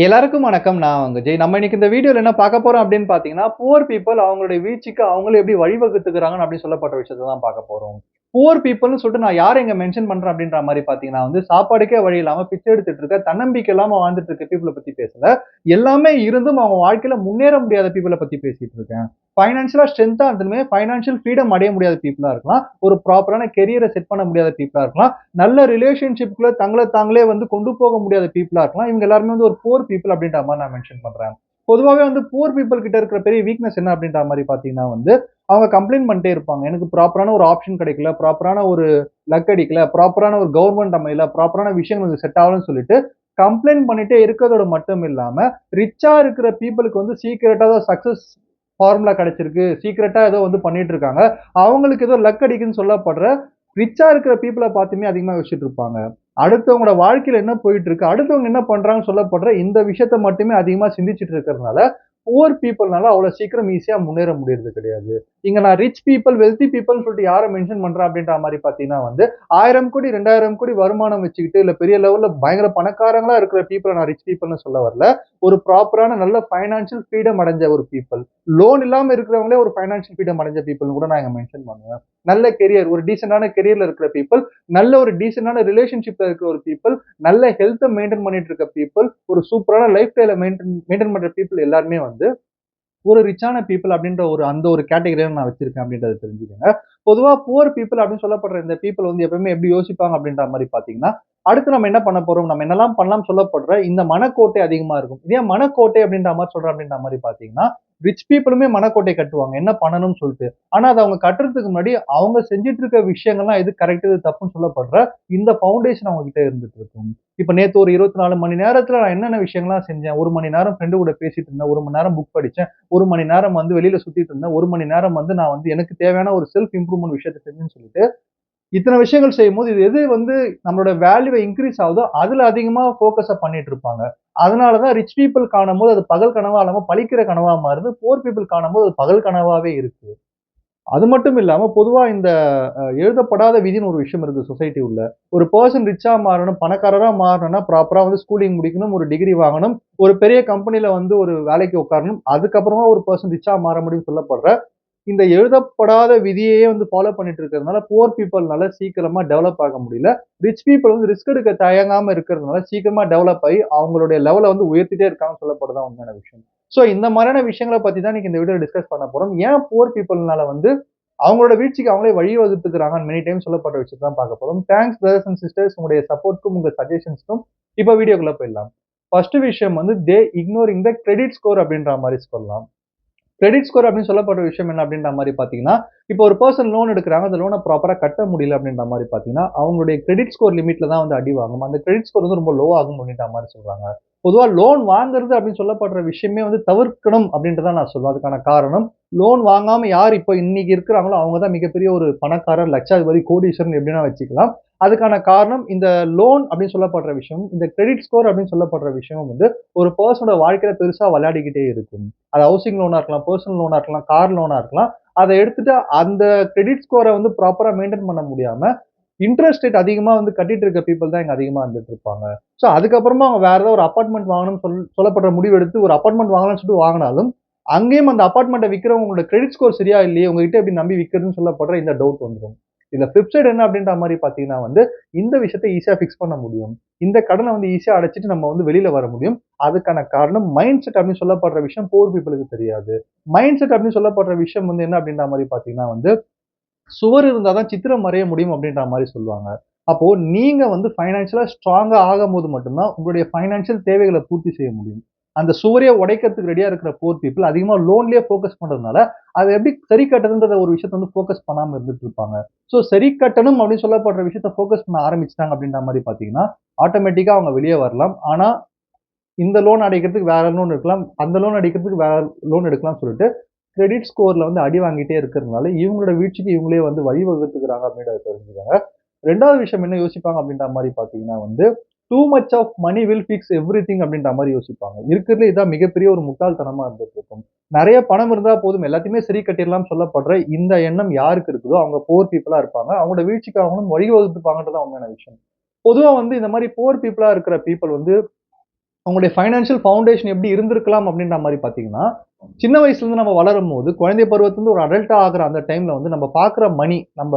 எல்லாருக்கும் வணக்கம். நான் உங்க ஜெய். நம்ம இன்னைக்கு இந்த வீடியோல என்ன பார்க்க போறோம் அப்படின்னு பார்த்தீங்கன்னா, புவர் பீப்பிள் அவங்களுடைய வீழ்ச்சிக்கு அவங்களே எப்படி வழிவகுத்துக்கிறாங்கன்னு அப்படின்னு சொல்லப்பட்ட விஷயத்த தான் பார்க்க போறோம். புவர் பீப்பிள்ன்னு சொல்லிட்டு நான் யார இங்க மென்ஷன் பண்றேன் அப்படின்ற மாரி பார்த்தீங்கன்னா வந்து, சாப்பாடுக்கே வழி இல்லாம பிச்சை எடுத்துட்டு இருக்க, தன்னம்பிக்கை இல்லாம வாழ்ந்துட்டு இருக்க பீப்பிள பத்தி பேசல. எல்லாமே இருந்தும் அவங்க வாழ்க்கையில முன்னேற முடியாத பீப்பிள பத்தி பேசிட்டு இருக்கேன். ஃபைனான்ஷியலா ஸ்ட்ரென்த்தா இருந்துமே ஃபைனான்ஷியல் ஃப்ரீடம் அடைய முடியாத பீப்பிளா இருக்கலாம். ஒரு ப்ராப்பரான கெரியர செட் பண்ண முடியாத பீப்பிளா இருக்கலாம். நல்ல ரிலேஷன்ஷிப்குள்ள தங்கள தாங்களே வந்து கொண்டு போக முடியாத பீப்பிளா இருக்கலாம். இவங்க எல்லாருமே வந்து ஒரு புவர் பீப்பிள் அப்படின்ற மாரி நான் மென்ஷன் பண்றேன். பொதுவாவே வந்து புவர் பீப்பிள் கிட்ட இருக்கிற பெரிய வீக்னஸ் என்ன அப்படின்ற மாரி பார்த்தீங்கன்னா வந்து, அவங்க கம்ப்ளைண்ட் பண்ணிட்டே இருப்பாங்க. எனக்கு ப்ராப்பரான ஒரு ஆப்ஷன் கிடைக்கல, ப்ராப்பரான ஒரு லக் அடிக்கல, ப்ராப்பரான ஒரு கவர்ன்மென்ட் அமையல, ப்ராப்பரான விஷயங்கள் எனக்கு செட் ஆகலன்னு சொல்லிட்டு கம்ப்ளைண்ட் பண்ணிட்டே இருக்கிறதோட மட்டும் இல்லாம, ரிச்சா இருக்கிற பீப்பிளுக்கு வந்து சீக்ரெட்டா தான் சக்சஸ் ஃபார்முலா கிடைச்சிருக்கு. சீக்ரெட்டா ஏதோ வந்து பண்ணிட்டு இருக்காங்க. அவங்களுக்கு ஏதோ லக் அடிக்குதுன்னு சொல்லப்படுற ரிச்சா இருக்கிற பீப்பிள பார்த்துமே அதிகமா யோசிச்சுட்டு இருப்பாங்க. அடுத்தவங்களோட வாழ்க்கையில என்ன போயிட்டு இருக்கு, அடுத்தவங்க என்ன பண்றாங்கன்னு சொல்லப்படுற இந்த விஷயத்த மட்டுமே அதிகமா சிந்திச்சுட்டு இருக்கிறதுனால, புவர் பீப்பிள்னால அவ்வளவு சீக்கிரம் ஈஸியா முன்னேற முடியறது கிடையாது. இங்க நான் ரிச் பீப்பிள், வெல்தி பீப்பிள்ன்னு சொல்லிட்டு யார மென்ஷன் பண்றேன் அப்படின்ற மாரி பார்த்தீங்கன்னா வந்து, 1000 கோடி, 2000 கோடி வருமானம் வச்சுக்கிட்டு, இல்ல பெரிய லெவல்ல பயங்கர பணக்காரங்களா இருக்கிற பீப்பிள நான் ரிச் பீப்பிள்ன்னு சொல்ல வரல. ஒரு ப்ராப்பரான நல்ல ஃபைனான்ஷியல் ஃப்ரீடம் அடைஞ்ச ஒரு பீப்பிள். லோன் இல்லாம இருக்கிறவங்களே ஒரு ஃபைனான்ஷியல் ஃப்ரீடம் அடைஞ்ச பீப்பிள்ன்னு கூட நான் இங்க மென்ஷன் பண்ணுவேன். நல்ல கெரியர், ஒரு டீசென்டான கெரியர்ல இருக்கிற பீப்பிள், நல்ல ஒரு டீசென்டான ரிலேஷன்ஷிப்ல இருக்கிற ஒரு பீப்பிள், நல்ல ஹெல்த்த மெயின்டெயின் பண்ணிட்டு இருக்க பீப்பிள், ஒரு சூப்பரான லைஃப் ஸ்டைல மெயின்டெயின் பண்ற பீப்பிள் எல்லாருமே வந்து ஒரு ரிச்சான பீப்பிள் அப்படின்ற ஒரு அந்த ஒரு கேட்டகரியில நான் வச்சிருக்கேன் அப்படின்றத தெரிஞ்சுக்கங்க. பொதுவா புவர் பீப்பிள் அப்படின்னு சொல்லப்படுற இந்த பீப்பிள் வந்து எப்பவுமே எப்படி யோசிப்பாங்க அப்படின்ற மாரி பார்த்தீங்கன்னா, அடுத்து நம்ம என்ன பண்ண போறோம்? நம்ம என்னலாம் பண்ணலாம்னு சொல்லப்படுற இந்த மனக்கோட்டை அதிகமா இருக்கும். இது ஏன் மனக்கோட்டை அப்படின்ற மாரி சொல்றேன் அப்படின்ற மாரி பார்த்தீங்கன்னா, ரிச் பீப்பிளுமே மனக்கோட்டை கட்டுவாங்க. என்ன பண்ணணும்னு சொல்லிட்டு. ஆனா அத அவங்க கட்டுறதுக்கு முன்னாடி அவங்க செஞ்சுட்டு இருக்க விஷயங்கள்லாம் எது கரெக்ட், எது தப்புன்னு சொல்லப்படுற இந்த ஃபவுண்டேஷன் அவங்க கிட்ட இருந்துட்டு இருக்கும். இப்ப நேத்து ஒரு 24 மணி நேரத்துல நான் என்னென்ன விஷயங்கள்லாம் செஞ்சேன்? 1 மணி நேரம் ஃப்ரெண்ட் கூட பேசிட்டு இருந்தேன். 1 மணி நேரம் புக் படிச்சேன். 1 மணி நேரம் வந்து வெளியில சுத்திட்டு இருந்தேன். 1 மணி நேரம் வந்து நான் வந்து எனக்கு தேவையான ஒரு செல்ஃப் இம்ப்ரூவ்மென்ட் விஷயத்த செஞ்சேன்னு சொல்லிட்டு, இத்தன விஷயங்கள் செய்யும்போது, இது எது வந்து நம்மளோட வேல்யூவ இன்கிரீஸ் ஆகுதோ, அதுல அதிகமா ஃபோக்கஸ பண்ணிட்டு இருப்பாங்க. அதனால தான் ரிச் பீப்பிள் காணும்போது அது பகல் கனவா இல்லாம பலிக்கிற கனவா மாறுது. புவர் பீப்பிள் காணும்போது அது பகல் கனவாவே இருக்கு. அது மட்டும் இல்லாம பொதுவா இந்த எழுதப்படாத விதின்னு ஒரு விஷயம் இருக்கு சொசைட்டி உள்ள. ஒரு பெர்சன் ரிச்சா மாறணும், பணக்காரரா மாறணும்னா ப்ராப்பரா வந்து ஸ்கூலிங் முடிக்கணும், ஒரு டிகிரி வாங்கணும், ஒரு பெரிய கம்பெனில வந்து ஒரு வேலைக்கு உட்காரணும். அதுக்கப்புறமா ஒரு பெர்சன் ரிச்சா மாற முடியும்னு சொல்லப்படுற இந்த எழுதப்படாத விதியையே வந்து ஃபாலோ பண்ணிட்டு இருக்கிறதுனால, புவர் பீப்பிள்னால சீக்கிரமா டெவலப் ஆக முடியல. ரிச் பீப்பிள் வந்து ரிஸ்க் எடுக்க தயங்காம இருக்கிறதுனால, சீக்கிரமா டெவலப் ஆயி அவங்களுடைய லெவல வந்து உயர்த்திட்டே இருக்காங்கன்னு சொல்லப்படுறது தான் உண்மையான விஷயம். சோ இந்த மாரியான விஷயங்கள பத்தி தான் இன்னைக்கு இந்த வீடியோல டிஸ்கஸ் பண்ண போறோம். ஏன் புவர் பீப்பிள்னால வந்து அவங்களோட வீழ்ச்சிக்கு அவங்களே வழிவகுத்துக்கிறாங்கன்னு மெனி டைம்ஸ் சொல்லப்பட்ட விஷயத்த தான் பார்க்க போறோம். தேங்க்ஸ் பிரதர்ஸ் அண்ட் சிஸ்டர்ஸ் உங்களுடைய சப்போர்ட்க்கும், உங்க சஜஷன்ஸ்க்கும். இப்ப வீடியோக்குள்ள போயிடலாம். ஃபர்ஸ்ட் விஷயம் வந்து தே இக்னோரிங் த கிரெடிட் ஸ்கோர் அப்படின்ற மாரி சொல்லலாம். கிரெடிட் ஸ்கோர் அப்படின்னு சொல்லப்படுற விஷயம் என்ன அப்படின்ற மாரி பார்த்தீங்கன்னா, இப்போ ஒரு பெர்சன் லோன் எடுக்குறாங்க. அந்த லோன ப்ராப்பரா கட்ட முடியல அப்படின்ற மாரி பார்த்தீங்கன்னா, அவங்களுடைய கிரெடிட் ஸ்கோர் லிமிட்ல தான் வந்து அடி வாங்கும். அந்த கிரெடிட் ஸ்கோர் வந்து ரொம்ப லோ ஆகும் அப்படின்ற மாரி சொல்றாங்க. பொதுவா லோன் வாங்குறது அப்படின்னு சொல்லப்படுற விஷயமே வந்து தவிர்க்கணும் அப்படின்ட்டு தான் நான் சொல்லுவேன். அதுக்கான காரணம், லோன் வாங்காம யார் இப்ப இன்னைக்கு இருக்கிறாங்களோ, அவங்க தான் மிகப்பெரிய ஒரு பணக்காரர், லட்சாதிபதி, கோடீஸ்வரன் எப்படின்னா வச்சுக்கலாம். அதுக்கான காரணம் இந்த லோன் அப்படின்னு சொல்லப்படுற விஷயம், இந்த கிரெடிட் ஸ்கோர் அப்படின்னு சொல்லப்படுற விஷயம் வந்து ஒரு பெர்சனோட வாழ்க்கையில பெருசா விளையாடிக்கிட்டே இருக்கும். அது ஹவுசிங் லோனா இருக்கலாம், பெர்சனல் லோனா இருக்கலாம், கார் லோனா இருக்கலாம். அத எடுத்துட்டு அந்த கிரெடிட் ஸ்கோர வந்து ப்ராப்பரா மெயின்டெயின் பண்ண முடியாம, இன்ட்ரெஸ்ட் ரேட் அதிகமா வந்து கட்டிட்டு இருக்க பீப்பிள் தான் இங்க அதிகமா இருந்துட்டு இருப்பாங்க. சோ அதுக்கப்புறமா அவங்க வேற ஏதாவது ஒரு அபார்ட்மெண்ட் வாங்கணும்னு சொல்லப்படுற முடிவு எடுத்து ஒரு அபார்ட்மெண்ட் வாங்கலாம்னு சொல்லிட்டு வாங்குனாலும், அங்கேயும் அந்த அபார்ட்மெண்ட்ட விக்கிறவங்களோட கிரெடிட் ஸ்கோர் சரியா இல்லையே, உங்ககிட்ட எப்படி நம்பி விக்கிறதுன்னு சொல்லப்படுற இந்த டவுட் வந்துரும். இதுல ஃபிளிப் சைடு என்ன அப்படின்ற மாரி பார்த்தீங்கன்னா வந்து, இந்த விஷயத்த ஈஸியா ஃபிக்ஸ் பண்ண முடியும். இந்த கடன வந்து ஈஸியா அடைச்சுட்டு நம்ம வந்து வெளியில வர முடியும். அதுக்கான காரணம் மைண்ட் செட் அப்படின்னு சொல்லப்படுற விஷயம் புவர் பீப்பிளுக்கு தெரியாது. மைண்ட் செட் அப்படின்னு சொல்லப்படுற விஷயம் வந்து என்ன அப்படின்ற மாரி பார்த்தீங்கன்னா வந்து, சுவர் இருந்தா தான் சித்திரம் வரைய முடியும் அப்படின்ற மாரி சொல்லுவாங்க. அப்போ நீங்க வந்து ஃபைனான்ஷியலா ஸ்ட்ராங்கா ஆகும்போது மட்டும் தான் உங்களுடைய ஃபைனான்ஷியல் தேவைகள பூர்த்தி செய்ய முடியும். அந்த சுவரையே உடைக்கிறதுக்கு ரெடியா இருக்கிற புவர் பீப்பிள் அதிகமா லோன்லயே ஃபோக்கஸ் பண்றதுனால, அத எப்படி சரி கட்டுறதுன்றத ஒரு விஷயத்த வந்து ஃபோக்கஸ் பண்ணாம இருந்துட்டு இருப்பாங்க. சோ சரி கட்டணும் அப்படின்னு சொல்லப்படுற விஷயத்த ஃபோக்கஸ் பண்ண ஆரம்பிச்சுட்டாங்க அப்படின்ற மாரி பார்த்தீங்கன்னா, ஆட்டோமேட்டிக்கா அவங்க வெளிய வரலாம். ஆனா இந்த லோன் அடைக்கிறதுக்கு வேற லோன் எடுக்கலாம். அந்த லோன் அடைக்கிறதுக்கு வேற லோன் எடுக்கலாம்னு சொல்லிட்டு, கிரெடிட் ஸ்கோர்ல வந்து அடி வாங்கிட்டே இருக்கிறதுனால, இவங்களோட வீழ்ச்சிக்கு இவங்களே வந்து வழிவகுத்துக்கிறாங்க அப்படின்றத தெரிஞ்சுக்கங்க. 2வது விஷயம் என்ன யோசிப்பாங்க அப்படின்ற மாரி பார்த்தீங்கன்னா வந்து, too much of money will fix everything அப்படின்ற மாரி யோசிப்பாங்க. இருக்கிறதுலே இதான் மிகப்பெரிய ஒரு முட்டாள்தனமா இருந்துட்டு இருக்கும். நெறைய பணம் இருந்தா போதும், எல்லாத்தையுமே சரி கட்டிறலாம்னு சொல்லப்படுற இந்த எண்ணம் யாருக்கு இருக்குதோ, அவங்க புவர் பீப்பிளா இருப்பாங்க. அவங்களோட வீழ்ச்சிக்கு அவங்களும் வழிவகுத்துப்பாங்கன்றது தான் உண்மையான விஷயம். பொதுவா வந்து இந்த மாரி புவர் பீப்பிளா இருக்கிற பீப்பிள் வந்து அவங்களுடைய ஃபைனான்ஷியல் ஃபவுண்டேஷன் எப்படி இருந்திருக்கலாம் அப்படின்ற மாரி பார்த்தீங்கன்னா, சின்ன வயசுலேருந்து நம்ம வளரும்போது, குழந்தை பருவத்திலேருந்து ஒரு அடல்ட்டா ஆகுற அந்த டைம்ல வந்து நம்ம பார்க்குற மணி, நம்ம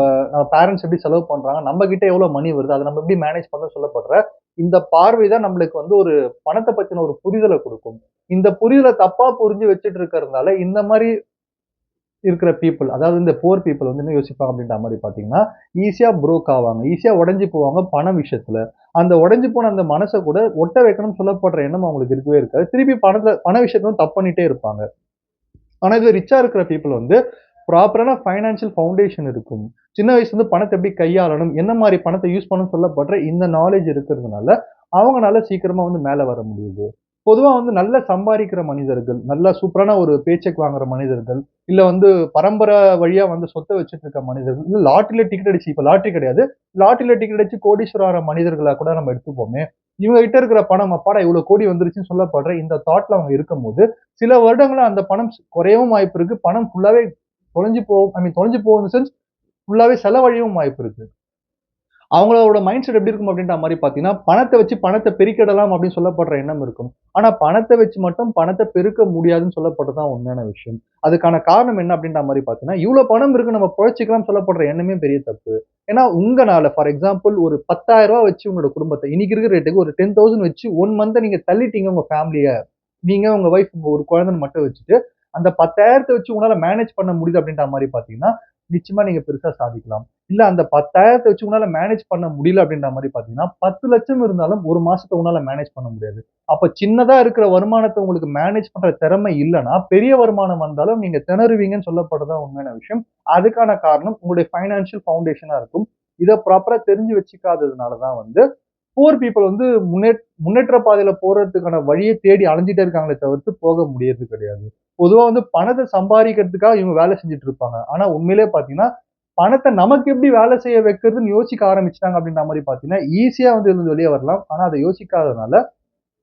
பேரண்ட்ஸ் எப்படி செலவு பண்றாங்க, நம்ம கிட்ட எவ்வளோ மணி வருது, அத நம்ம எப்படி மேனேஜ் பண்ணணும்னு சொல்லப்படுற இந்த பார்வை தான் நம்மளுக்கு வந்து ஒரு பணத்த பத்தின ஒரு புரிதல குடுக்கும். இந்த புரிதல தப்பா புரிஞ்சு வச்சுட்டு இருக்கிறதுனால, இந்த மாரி இருக்கிற பீப்பிள், அதாவது இந்த புவர் பீப்பிள் வந்து என்ன யோசிப்பாங்க அப்படின்ற மாரி பார்த்தீங்கன்னா, ஈஸியா புரோக் ஆவாங்க. ஈஸியா உடைஞ்சு போவாங்க பண விஷயத்துல. அந்த உடைஞ்சு போன அந்த மனச கூட ஒட்ட வைக்கணும்னு சொல்லப்படுற எண்ணம் அவங்களுக்கு இருக்கவே இருக்காது. திருப்பி பண விஷயத்துல தப்பு பண்ணிட்டே இருப்பாங்க. ஆனா இதுல ரிச்சா இருக்கிற பீப்பிள் வந்து ப்ராப்பரான ஃபைனான்ஷியல் ஃபவுண்டேஷன் இருக்கும். சின்ன வயசுலருந்து பணத்த எப்படி கையாளணும், என்ன மாரி பணத்த யூஸ் பண்ணணும்னு சொல்லப்படுற இந்த நாலேட்ஜ் இருக்கிறதுனால, அவங்கனால சீக்கிரமா வந்து மேல வர முடியுது. பொதுவா வந்து நல்லா சம்பாரிக்கிற மனிதர்கள், நல்லா சூப்பரான ஒரு பேச்செக் வாங்குற மனிதர்கள், இல்ல வந்து பரம்பரை வழியா வந்து சொத்த வச்சுட்டு இருக்க மனிதர்கள், இல்ல லாட்டரில டிக்கெட் அடிச்சு இப்ப லாட்டரி கிடையாது. லாட்டரில டிக்கெட் அடிச்சு கோடீஸ்வரர் ஆற மனிதர்களா கூட நம்ம எடுத்துப்போமே. இவங்க கிட்ட இருக்கிற பணம், அப்பாடா இவ்வளோ கோடி வந்துருச்சுன்னு சொல்லப்படுற இந்த தாட்ல அவங்க இருக்கும்போது, சில வருடங்களா அந்த பணம் குறையவும் வாய்ப்பு இருக்கு. பணம் ஃபுல்லாவே தொலைஞ்சு போகும். தொலைஞ்சு போகும் இன் த சென்ஸ் ஃபுல்லாவே செலவழியவும் வாய்ப்பு இருக்கு. அவங்களோட மைண்ட் செட் எப்படி இருக்கும் அப்படின்ற மாரி பார்த்தீங்கன்னா, பணத்த வச்சு பணத்த பெருக்கிடலாம் அப்படின்னு சொல்லப்படுற எண்ணம் இருக்கும். ஆனா பணத்த வச்சு மட்டும் பணத்த பெருக்க முடியாதுன்னு சொல்லப்படுறது தான் உண்மையான விஷயம். அதுக்கான காரணம் என்ன அப்படின்ற மாரி பார்த்தீங்கன்னா, இவ்ளோ பணம் இருக்கு நம்ம பொழச்சுக்கலாம்னு சொல்லப்படுற எண்ணமே பெரிய தப்பு. ஏன்னா உங்கனால ஃபார் எக்ஸாம்பிள் ஒரு ரூ. 10,000 வச்சு உங்களோட குடும்பத்த இன்னைக்கு இருக்கிற ரேட்டுக்கு ஒரு 10,000 வச்சு 1 மந்த்த நீங்க தள்ளிட்டீங்க உங்க ஃபேமிலிய. நீங்க, உங்க வைஃப், ஒரு குழந்தைன்னு மட்டும் வச்சுட்டு, அந்த 10,000 வச்சு உங்களால மேனேஜ் பண்ண முடியுது அப்படின்ற மாரி பார்த்தீங்கன்னா, நிச்சயமா நீங்க பெருசா சாதிக்கலாம். இல்ல அந்த 10,000 வச்சு உங்களால மேனேஜ் பண்ண முடியல அப்படின்ற மாரி பார்த்தீங்கன்னா, 10,00,000 இருந்தாலும் 1 மாசத்த உங்களால மேனேஜ் பண்ண முடியாது. அப்ப சின்னதா இருக்கிற வருமானத்த உங்களுக்கு மேனேஜ் பண்ற திறமை இல்லன்னா, பெரிய வருமானம் வந்தாலும் நீங்க திணறுவீங்கன்னு சொல்லப்படுறது தான் உண்மையான விஷயம். அதுக்கான காரணம் உங்களுடைய ஃபைனான்ஷியல் ஃபவுண்டேஷனா இருக்கும். இத ப்ராப்பரா தெரிஞ்சு வச்சுக்காததுனால தான் வந்து புவர் பீப்பிள் வந்து முன்னேற்ற பாதையில போறதுக்கான வழிய தேடி அலைஞ்சுட்டே இருக்காங்களே தவிர்த்து போக முடியறது கிடையாது. பொதுவா வந்து பணத்த சம்பாரிக்கிறதுக்காக இவங்க வேலை செஞ்சுட்டு இருப்பாங்க. ஆனா உண்மையிலேயே பார்த்தீங்கன்னா, பணத்த நமக்கு எப்படி வேலை செய்ய வைக்கிறதுன்னு யோசிக்க ஆரம்பிச்சுட்டாங்க அப்படின்ற மாரி பார்த்தீங்கன்னா, ஈஸியா வந்து இதுலருந்து வெளிய வரலாம். ஆனா அத யோசிக்காததுனால,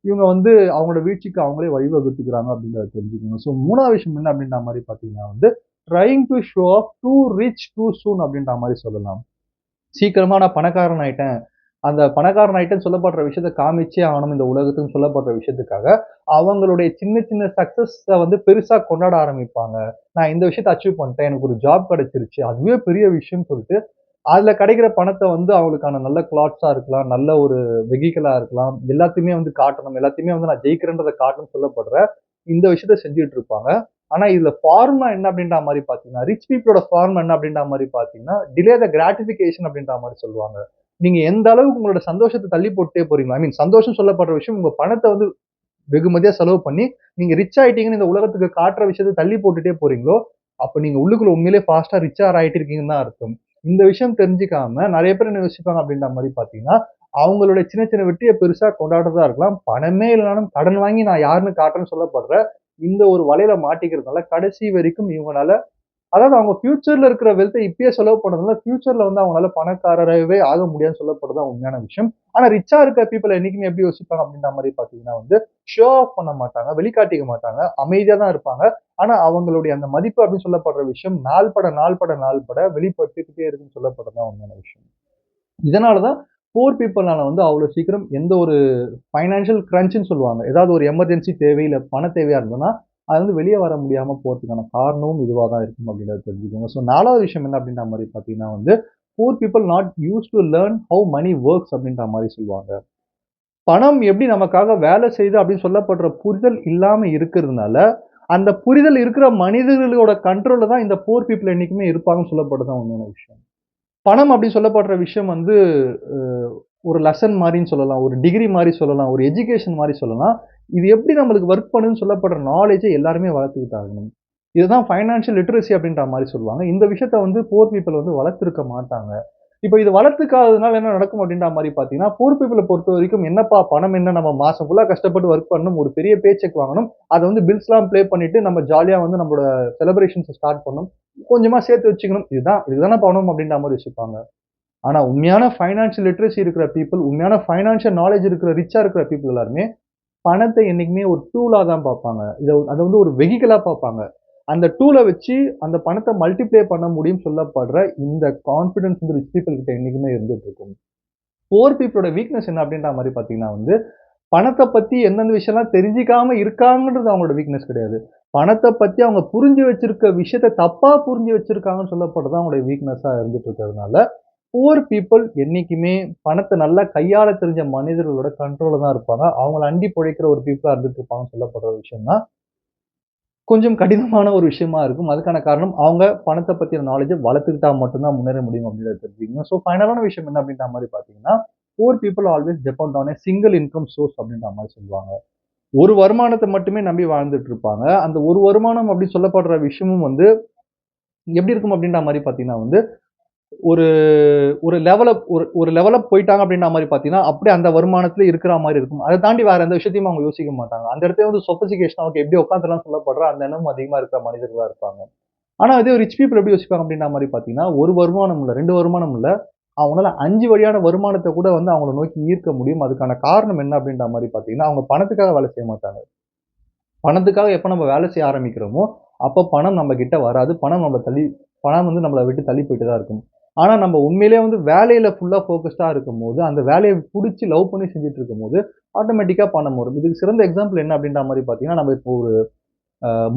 இவங்க வந்து அவங்களோட வீழ்ச்சிக்கு அவங்களே வழிவகுத்துக்கிறாங்க அப்படின்றத தெரிஞ்சுக்கணும். ஸோ 3வது விஷயம் என்ன அப்படின்ற மாரி பார்த்தீங்கன்னா வந்து, trying to show off too rich too soon அப்படின்ற மாரி சொல்லலாம். சீக்கிரமா நான் பணக்காரன் ஆயிட்டேன். அந்த பணக்காரன் ஆயிட்டேன்னு சொல்லப்படுற விஷயத்த காமிச்சே ஆகணும் இந்த உலகத்துக்குன்னு சொல்லப்படுற விஷயத்துக்காக, அவங்களுடைய சின்ன சின்ன சக்சஸ வந்து பெருசா கொண்டாட ஆரம்பிப்பாங்க. நான் இந்த விஷயத்த அச்சீவ் பண்ணிட்டேன். எனக்கு ஒரு ஜாப் கிடைச்சிருச்சு. அதுவே பெரிய விஷயம்னு சொல்லிட்டு, அதுல கிடைக்கிற பணத்த வந்து அவங்களுக்கான நல்ல கிளாத்ஸா இருக்கலாம், நல்ல ஒரு வெஹிக்கிளா இருக்கலாம். எல்லாத்தையுமே வந்து காட்டணும். எல்லாத்தையுமே வந்து நான் ஜெயிக்கிறேன்றத காட்டணும்னு சொல்லப்படுற இந்த விஷயத்த செஞ்சுட்டு இருப்பாங்க. ஆனா இதுல ஃபார்முலா என்ன அப்படின்ற மாரி பார்த்தீங்கன்னா, ரிச் பீப்பிளோட ஃபார்முலா என்ன அப்படின்ற மாரி பார்த்தீங்கன்னா, டிலே த கிராட்டிஃபிகேஷன் அப்படின்ற மாரி சொல்லுவாங்க. நீங்க எந்த அளவுக்கு உங்களோட சந்தோஷத்த தள்ளி போட்டுட்டே போறீங்களோ, சந்தோஷம் சொல்லப்படுற விஷயம் உங்க பணத்த வந்து வெகுமதியா செலவு பண்ணி, நீங்க ரிச் ஆயிட்டீங்கன்னு இந்த உலகத்துக்கு காட்டுற விஷயத்த தள்ளி போட்டுட்டே போறீங்களோ, அப்ப நீங்க உள்ளுக்குள்ள உண்மையிலேயே ஃபாஸ்ட்டா ரிச்சா ஆயிட்டு இருக்கீங்கன்னு தான் அர்த்தம். இந்த விஷயம் தெரிஞ்சுக்காம நெறைய பேர் என்ன யோசிப்பாங்க அப்படின்ற மாரி பார்த்தீங்கன்னா, அவங்களுடைய சின்ன சின்ன வெற்றிய பெருசா கொண்டாடுறதா இருக்கலாம். பணமே இல்லனாலும் கடன் வாங்கி நான் யாருன்னு காட்டுறேன்னு சொல்லப்படுற இந்த ஒரு வலையில மாட்டிக்கிறதுனால கடைசி வரைக்கும் இவங்கனால அதாவது அவங்க ஃபியூச்சர்ல இருக்கிற வெல்த்த இப்பயே செலவு பண்ணதுனால, ஃபியூச்சர்ல வந்து அவங்களால பணக்காரராகவே ஆக முடியாதுன்னு சொல்லப்படுறது தான் உண்மையான விஷயம். ஆனா ரிச்சா இருக்க பீப்பிள் என்னைக்குமே எப்படி யோசிப்பாங்க அப்படின்ற மாரி பார்த்தீங்கன்னா வந்து, ஷோ ஆஃப் பண்ண மாட்டாங்க. வெளிக்காட்டிக்க மாட்டாங்க. அமைதியா தான் இருப்பாங்க. ஆனா அவங்களுடைய அந்த மதிப்பு அப்படின்னு சொல்லப்படுற விஷயம் நாள் பட வெளிப்பட்டுக்கிட்டே இருக்குன்னு சொல்லப்படுறது தான் உண்மையான விஷயம். இதனால தான் புவர் பீப்பிள்னால வந்து அவ்வளோ சீக்கிரம் எந்த ஒரு ஃபைனான்ஷியல் கிரன்ச்ன்னு சொல்லுவாங்க. ஏதாவது ஒரு எமர்ஜென்சி தேவை, இல்ல பண தேவையா இருந்ததுன்னா, அது வந்து வெளிய வர முடியாம போறதுக்கான காரணமும் இதுவா தான் இருக்கும் அப்படின்றத தெரிஞ்சுக்கோங்க. ஸோ 4வது விஷயம் என்ன அப்படின்ற மாரி பார்த்தீங்கன்னா வந்து, poor people not used to learn how money works அப்படின்ற மாரி சொல்லுவாங்க. பணம் எப்படி நமக்காக வேலை செய்யுது அப்படின்னு சொல்லப்படுற புரிதல் இல்லாம இருக்கிறதுனால, அந்த புரிதல் இருக்கிற மனிதர்களோட கண்ட்ரோல்ல தான் இந்த புவர் பீப்பிள் என்னைக்குமே இருப்பாங்கன்னு சொல்லப்படுறது தான் உண்மையான விஷயம். பணம் அப்படின்னு சொல்லப்படுற விஷயம் வந்து அ ஒரு லெசன் மாரின்னு சொல்லலாம். ஒரு டிகிரி மாரி சொல்லலாம். ஒரு எஜுகேஷன் மாரி சொல்லலாம். இது எப்படி நம்மளுக்கு ஒர்க் பண்ணுதுன்னு சொல்லப்படுற நாலேட்ஜ எல்லாருமே வளர்த்துக்கிட்டாகணும். இதுதான் ஃபைனான்ஷியல் லிட்டரசி அப்படின்ற மாரி சொல்லுவாங்க. இந்த விஷயத்த வந்து புவர் பீப்பிள் வந்து வளர்த்திருக்க மாட்டாங்க. இப்ப இது வளர்த்துக்காததுனால என்ன நடக்கும் அப்படின்ற மாரி பார்த்தீங்கன்னா, புவர் பீப்பிள பொறுத்தவரைக்கும் என்னப்பா பணம் என்ன நம்ம மாசம் ஃபுல்லா கஷ்டப்பட்டு ஒர்க் பண்ணணும். ஒரு பெரிய பே செக் வாங்கணும். அத வந்து பில்ஸ்லாம் ப்ளே பண்ணிட்டு நம்ம ஜாலியா வந்து நம்மளோட செலிப்ரேஷன்ஸ ஸ்டார்ட் பண்ணணும். கொஞ்சமா சேர்த்து வச்சுக்கணும். இதுக்கு தானே பணம் அப்படின்ற மாரி யோசிப்பாங்க. ஆனா உண்மையான ஃபைனான்ஷியல் லிட்டரசி இருக்கிற பீப்பிள், உண்மையான ஃபைனான்ஷியல் நாலேட்ஜ் இருக்கிற ரிச்சா இருக்கிற பீப்பிள் எல்லாருமே, பணத்த என்னைக்குமே ஒரு டூலா தான் பார்ப்பாங்க. அத வந்து ஒரு வெஹிக்கிளா பார்ப்பாங்க. அந்த டூல வச்சு அந்த பணத்த மல்டிப்ளை பண்ண முடியும்னு சொல்லப்படுற இந்த கான்ஃபிடன்ஸ் வந்து ரிச் பீப்பிள் கிட்ட என்னைக்குமே இருந்துட்டு இருக்கும். புவர் பீப்பிளோட வீக்னஸ் என்ன அப்படின்ற மாரி பார்த்தீங்கன்னா வந்து, பணத்த பத்தி எந்தெந்த விஷயம்லாம் தெரிஞ்சுக்காம இருக்காங்கன்றது அவங்களோட வீக்னஸ் கிடையாது. பணத்த பத்தி அவங்க புரிஞ்சு வச்சிருக்க விஷயத்த தப்பா புரிஞ்சு வச்சிருக்காங்கன்னு சொல்லப்படுறது தான் அவங்களுடைய வீக்னஸா இருந்துட்டு இருக்கிறதுனால, புவர் பீப்பிள் என்னைக்குமே பணத்த நல்லா கையாள தெரிஞ்ச மனிதர்களோட கண்ட்ரோல்ல தான் இருப்பாங்க. அவங்கள அண்டி பிழைக்கிற ஒரு பீப்பிளா இருந்துட்டு இருப்பாங்கன்னு சொல்லப்படுற விஷயம் தான் கொஞ்சம் கடினமான ஒரு விஷயமா இருக்கும். அதுக்கான காரணம் அவங்க பணத்த பத்தின நாலேட்ஜ வளர்த்துக்கிட்டா மட்டும் தான் முன்னேற முடியும் அப்படின்றத தெரிஞ்சுக்கணும். ஸோ ஃபைனலான விஷயம் என்ன அப்படின்ற மாரி பார்த்தீங்கன்னா, poor people always depend on a single income source அப்படின்ற மாரி சொல்லுவாங்க. ஒரு வருமானத்த மட்டுமே நம்பி வாழ்ந்துட்டு இருப்பாங்க. அந்த ஒரு வருமானம் அப்படி சொல்லப்படுற விஷயமும் வந்து எப்படி இருக்கும் அப்படின்ற மாரி பார்த்தீங்கன்னா வந்து, ஒரு ஒரு லெவல் அப் ஒரு லெவல் அப் போயிட்டாங்க அப்படின்ற மாரி பார்த்தீங்கன்னா, அப்படியே அந்த வருமானத்திலே இருக்கிற மாரி இருக்கும். அத தாண்டி வேற எந்த விஷயத்தையும் அவங்க யோசிக்க மாட்டாங்க. அந்த இடத்துல வந்து சொஃபிஸ்டிகேஷன் ஓகே எப்படி உட்காந்துலாம் சொல்லப்படுற அந்த எண்ணம் அதிகமா இருக்கிற மனிதர்களா இருப்பாங்க. ஆனா இதே ரிச் பீப்பிள் எப்படி யோசிப்பாங்க அப்படின்ற மாரி பார்த்தீங்கன்னா, 1 வருமானம் இல்ல, 2 வருமானம் இல்ல. அவங்களால 5 வழியான வருமானத்த கூட வந்து அவங்கள நோக்கி ஈர்க்க முடியும். அதுக்கான காரணம் என்ன அப்படின்ற மாரி பார்த்தீங்கன்னா, அவங்க பணத்துக்காக வேலை செய்ய மாட்டாங்க. பணத்துக்காக எப்ப நம்ம வேலை செய்ய ஆரம்பிக்கிறோமோ, அப்ப பணம் நம்ம கிட்ட வராது. பணம் வந்து நம்மள விட்டு தள்ளி போயிட்டு தான் இருக்கும். ஆனா நம்ம உண்மையிலேயே வந்து வேலையில ஃபுல்லா ஃபோகஸ்டா இருக்கும்போது, அந்த வேலைய புடிச்சு லவ் பண்ணி செஞ்சுட்டு இருக்கும்போது, ஆட்டோமேட்டிக்கா பணம் வரும். இதுக்கு சிறந்த எக்ஸாம்பிள் என்ன அப்படின்ற மாரி பார்த்தீங்கன்னா, நம்ம இப்போ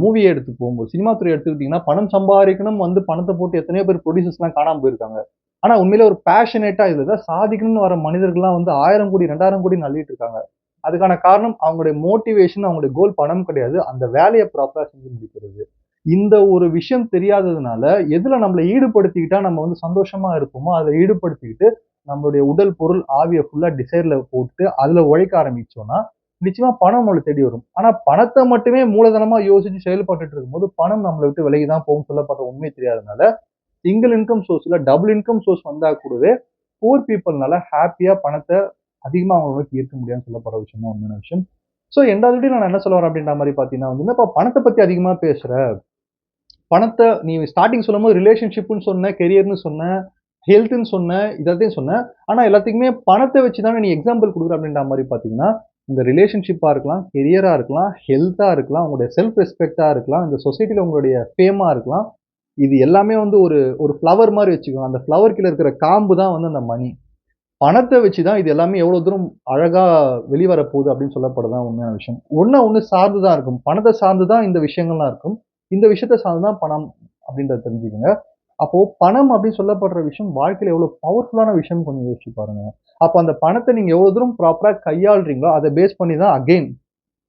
மூவியே எடுத்துப்போம். ஒரு சினிமா துறை எடுத்துக்கிட்டீங்கன்னா, பணம் சம்பாரிக்கணும் வந்து பணத்த போட்டு எத்தனையோ பேர் புரொடியூசர்ஸ்லாம் காணாம போயிருக்காங்க. ஆனா உண்மையிலே ஒரு பேஷனேட்டா இதுல தான் சாதிக்கணும்னு வர மனிதர்கள்லாம் வந்து 1000 கோடி, 2000 கோடின்னு அள்ளிட்டு இருக்காங்க. அதுக்கான காரணம் அவங்களுடைய மோட்டிவேஷன், அவங்களுடைய கோல் பணம் கிடையாது. அந்த வேலைய ப்ராப்பரா செஞ்சு முடிக்கிறது. இந்த ஒரு விஷயம் தெரியாததுனால, எதுல நம்மள ஈடுபடுத்திக்கிட்டா நம்ம வந்து சந்தோஷமா இருப்போமோ, அதுல ஈடுபடுத்திக்கிட்டு, நம்மளுடைய உடல், பொருள், ஆவிய ஃபுல்லா டிசைர்ல போட்டு, அதுல உழைக்க ஆரம்பிச்சோம்னா, நிச்சயமா பணம் நம்மள தேடி வரும். ஆனா பணத்த மட்டுமே மூலதனமா யோசிச்சு செயல்பட்டுட்டு இருக்கும்போது, பணம் நம்மள விட்டு விலகி தான் போகும்னு சொல்லப்படுற உண்மை தெரியாதனால, சிங்கிள் இன்கம் சோர்ஸ் இல்ல டபுள் இன்கம் சோர்ஸ் வந்தா கூடவே, புவர் பீப்பிள்னால ஹேப்பியா பணத்த அதிகமா அவங்க நோக்கி ஈர்க்க முடியாதுன்னு சொல்லப்படுற விஷயம் தான் உண்மையான விஷயம். ஸோ 2வது வீடியோ நான் என்ன சொல்ல வரேன் அப்படின்ற மாரி பார்த்தீங்கன்னா வந்து, "என்னப்பா பணத்த பத்தி அதிகமா பேசுற? பணத்த நீ ஸ்டார்ட்டிங் சொல்லும்போது ரிலேஷன்ஷிப்ன்னு சொன்ன, கெரியர்ன்னு சொன்ன, ஹெல்த்ன்னு சொன்ன, இதத்தையும் சொன்ன. ஆனா எல்லாத்துக்குமே பணத்த வச்சு தானே நீ எக்ஸாம்பிள் குடுக்குற அப்படின்ற மாரி பார்த்தீங்கன்னா, இந்த ரிலேஷன்ஷிப்பா இருக்கலாம், கெரியரா இருக்கலாம், ஹெல்த்தா இருக்கலாம், உங்களுடைய செல்ஃப் ரெஸ்பெக்ட்டா இருக்கலாம், இந்த சொசைட்டில உங்களுடைய ஃபேமா இருக்கலாம். இது எல்லாமே வந்து ஒரு ஒரு ஃப்ளவர் மாரி வச்சுக்கோங்க. அந்த ஃப்ளவர் கீழ இருக்கிற காம்பு தான் வந்து அந்த மணி. பணத்த வச்சு தான் இது எல்லாமே எவ்வளோ தூரம் அழகா வெளிவர போகுது அப்படின்னு சொல்லப்படுறது தான் உண்மையான விஷயம். ஒண்ண ஒண்ணு சார்ந்து தான் இருக்கும். பணத்த சார்ந்து தான் இந்த விஷயங்கள்லாம் இருக்கும். இந்த விஷயத்த சார்ந்து தான் பணம் அப்படின்றத தெரிஞ்சுக்கங்க. அப்போ பணம் அப்படின்னு சொல்லப்படுற விஷயம் வாழ்க்கையில எவ்வளோ பவர்ஃபுல்லான விஷயம்னு கொஞ்சம் யோசிச்சு பாருங்க. அப்ப அந்த பணத்த நீங்க எவ்வளோ தூரம் ப்ராப்பரா கையாள்றீங்களோ, அத பேஸ் பண்ணி தான் அகைன்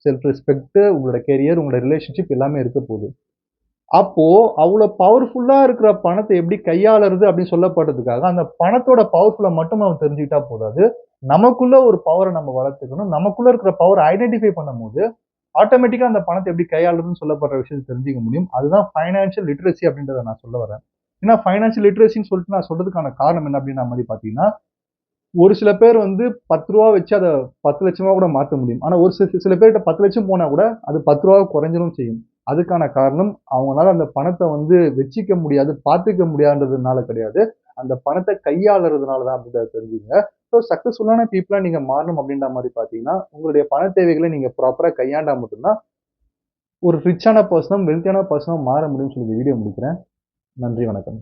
செல்ஃப் ரெஸ்பெக்ட், உங்களோட கெரியர், உங்களோட ரிலேஷன்ஷிப் எல்லாமே இருக்க போகுது. அப்போ அவ்ளோ பவர்ஃபுல்லா இருக்கிற பணத்த எப்படி கையாளுறது அப்படின்னு சொல்லப்படுறதுக்காக, அந்த பணத்தோட பவர்ஃபுல்ல மட்டும் நம்ம தெரிஞ்சுக்கிட்டா போதாது. நமக்குள்ள ஒரு பவர நம்ம வளர்த்துக்கணும். நமக்குள்ள இருக்கிற பவர ஐடென்டிஃபை பண்ணும்போது, ஆட்டோமேட்டிக்கா அந்த பணத்த எப்படி கையாளுறதுன்னு சொல்லப்படுற விஷயத்த தெரிஞ்சுக்க முடியும். அதுதான் ஃபைனான்சியல் லிட்டரசி அப்படின்றத நான் சொல்ல வரேன். ஏன்னா ஃபைனான்சியல் லிட்டரசின்னு சொல்லிட்டு நான் சொல்றதுக்கான காரணம் என்ன அப்படின்ற மாரி பார்த்தீங்கன்னா, ஒரு சில பேர் வந்து ரூ. 10 வச்சு அத 10,00,000 கூட மாத்த முடியும். ஆனா ஒரு சில பேர்ட்ட 10,00,000 போனா கூட அது ரூ. 10 குறைஞ்சிரும் செய்யும். அதுக்கான காரணம் அவங்கனால அந்த பணத்த வந்து வச்சுக்க முடியாது, பார்த்துக்க முடியாதுன்றதுனால கிடையாது. அந்த பணத்த கையாளுறதுனால தான் அப்படின்றத தெரிஞ்சுக்கங்க. ஸோ சக்சஸ்ஃபுல்லான பீப்பிளா நீங்க மாறணும் அப்படின்ற மாரி பார்த்தீங்கன்னா, உங்களுடைய பண தேவைகள நீங்க ப்ராப்பரா கையாண்டா மட்டும் தான் ஒரு ரிச்சான பெர்சனும், வெல்த்தியான பெர்சனும் மாற முடியும்னு சொல்லி இந்த வீடியோ முடிக்கிறேன். நன்றி, வணக்கம்.